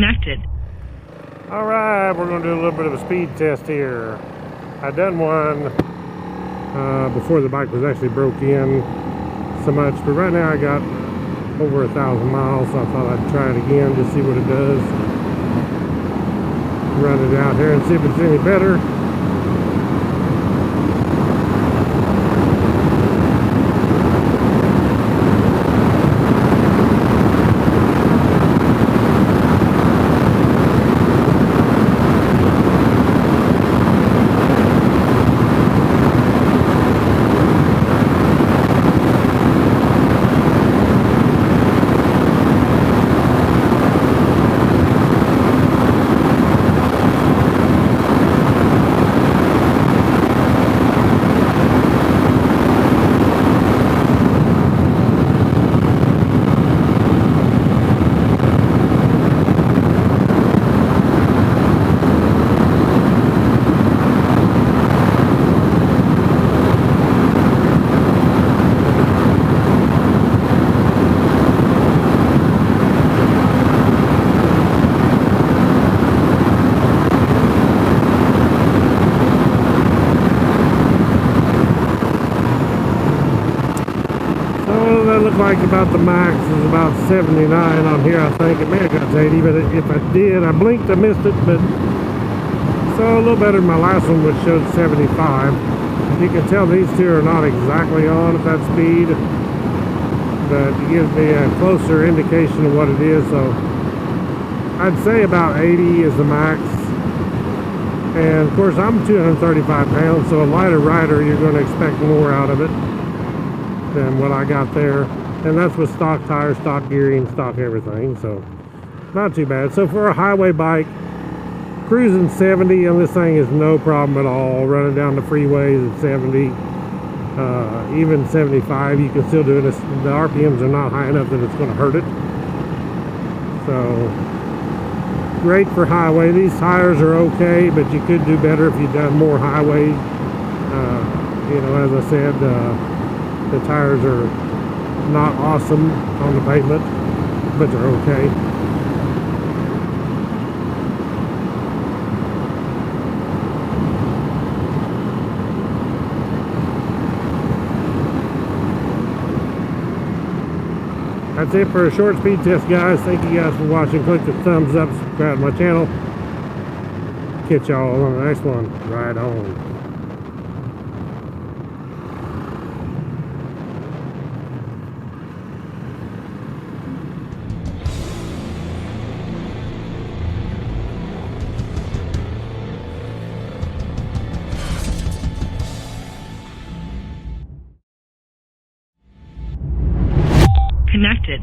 Connected. All right, we're going to do a little bit of a speed test here. I done one before the bike was actually broke in so much, but right now I got over 1,000 miles, so I thought I'd try it again to see what it does. Run it out here and see if it's any better. Looked like about the max is about 79 on here. I think it may have got to 80, but if I did, I blinked, I missed it, but so a little better than my last one, which showed 75. You can tell these two are not exactly on at that speed, but it gives me a closer indication of what it is. So I'd say about 80 is the max. And of course I'm 235 pounds, so a lighter rider, you're going to expect more out of it than what I got there. And that's with stock tires, stock gearing, stock everything, so not too bad. So for a highway bike, cruising 70 on this thing is no problem at all. Running down the freeways at 70, even 75, you can still do it. The RPMs are not high enough that it's going to hurt it. So great for highway. These tires are okay, but you could do better if you'd done more highway. You know, as I said, the tires are not awesome on the pavement, but they're okay. That's it for a short speed test, guys. Thank you guys for watching. Click the thumbs up, subscribe to my channel. Catch y'all on the next one. Right on. Connected.